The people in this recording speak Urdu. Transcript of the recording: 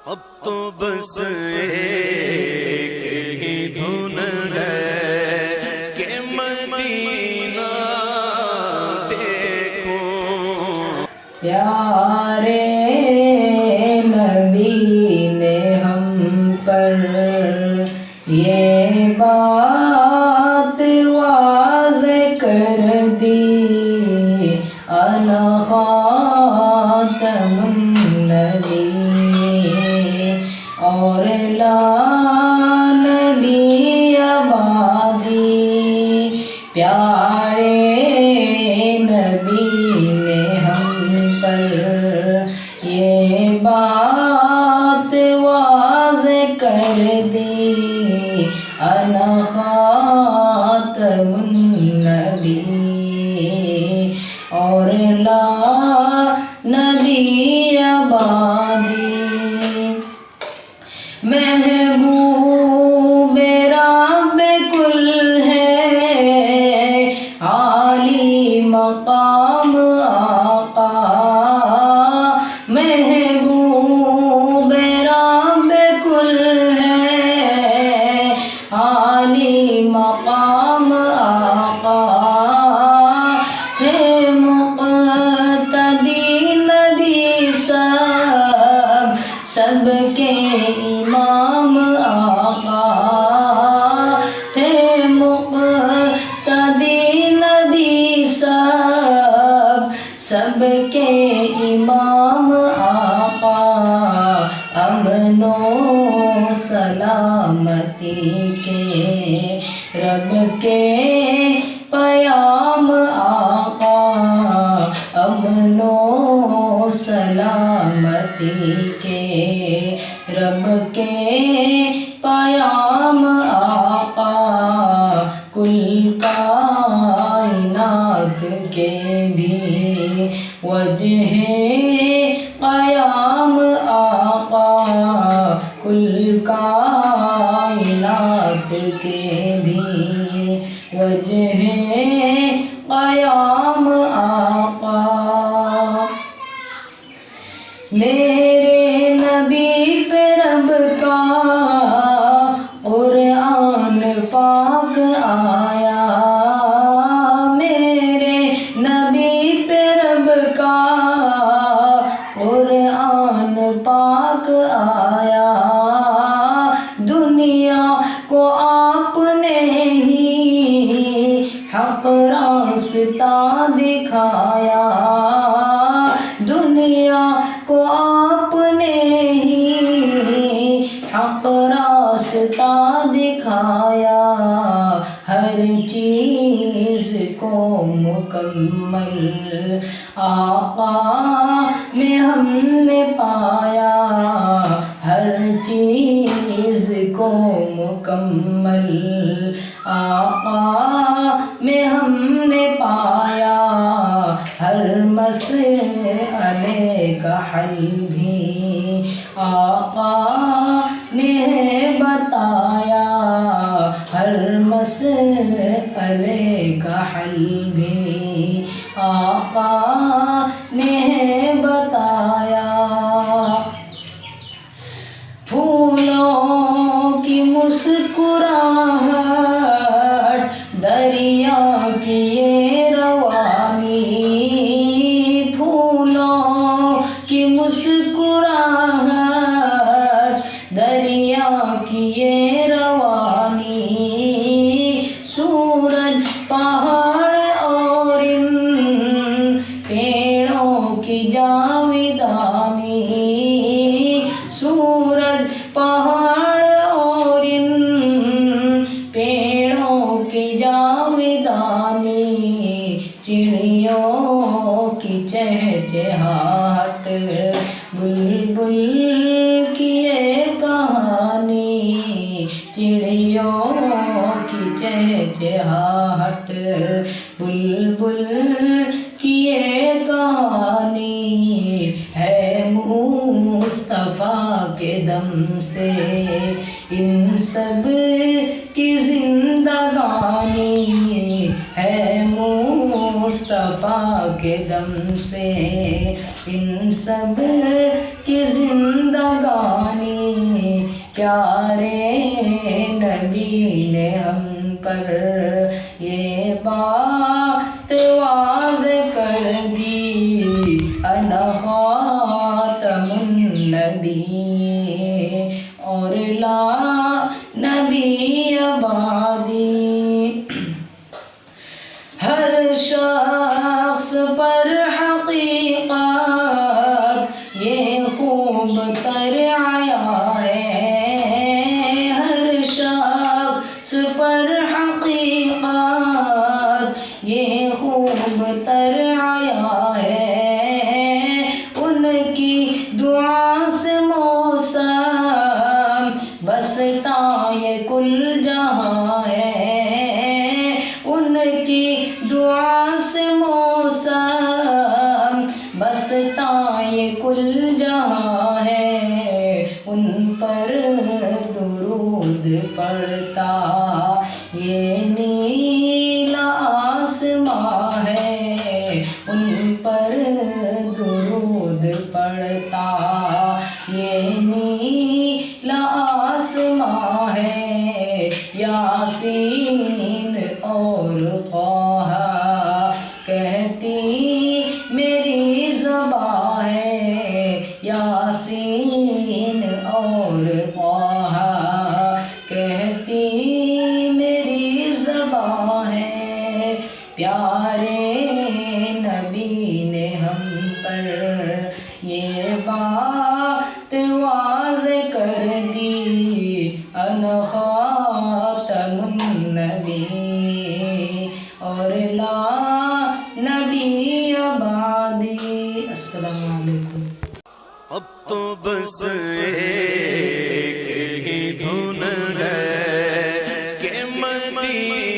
اب تو بس ایک ہی دھن ہے کہ مدینہ دیکھو۔ پیارے نبی نے ہم پر یہ بات واضح کر دی، انا خاتم النبی اور لا نبی بعدی۔ پیارے نبی نے ہم پر یہ بات واضح کر دی، انا خاتم النبی اور لا نبی بعدی۔ محبوب رب کل ہے عالی مقام آقا، محبوب رب کل ہے عالی مقام آقا، تھے مقتدی نبی سب کے امام آقا، تھے مقتدی نبی سب کے امام آقا، امن و سلامتی کے رب کے پیام آقا، امن و سلامتی کے رب کے پیام آقا، کل کائنات کے بھی وجہ قیام آقا، کل کائنات کے بھی وجہ قیام آقا۔ میرے نبی پہ رب کا قرآن پاک آیا، میرے نبی پہ رب کا قرآن پاک آیا، دنیا کو آپ نے ہی حق راستہ دکھایا، دنیا کو آپ نے ہی حق راستہ دکھایا، ہر چیز کو مکمل آقا میں ہم نے پایا، ہر چیز کو مکمل آقا میں ہم نے پایا، ہر مسئلے کا حل بھی آقا نے بتایا، ہر مسئلے کا حل بھی آقا نے بتایا۔ پھولوں کی مسکراہٹ دریا کی یہ روانی، پھولوں کی مسکراہٹ دریا کی یہ روانی، سورج پہاڑ اور ان پیڑوں کی جاویدانی، سورج پہاڑ اور ان پیڑوں کی جاویدانی، چڑیوں کی چہچہاہٹ بلبل کی یہ کہانی، چڑیوں کی چہچہاہٹ بلبل کی یہ کہانی، ہے مصطفیٰ کے دم سے ان سب کی زندگانی، ہے مصطفیٰ کے دم سے ان سب کی زندگانی۔ پیارے نبی نے ہم پر یہ بات واضح کر دی انا خاتم النبی اور لا نبی بعدی ہر شخص پر حقیقت یہ خوب تر آیا ہے ہر شخص پر حقیقت یہ خوب تر آیا ہے ان کی دعا سے موسم بستا یہ کل جہاں ہے ان کی دعا سے موسم بستا یہ کل جہاں ہے ان پر درود پڑتا یہ نیلا آسماں ہے ان پر درود پڑتا یہ نیلا آسماں ہے یاسین اور طہ کہتی میری زبان ہے یاسین اور طہ کہتی میری زبان ہے پیارے نبی نے ہم پر یہ بات واضح کر دی انا خاتم النبی اور لا نبی بعدی السلام علیکم اب تو بس ایک ہی دھن ہے کہ مدینہ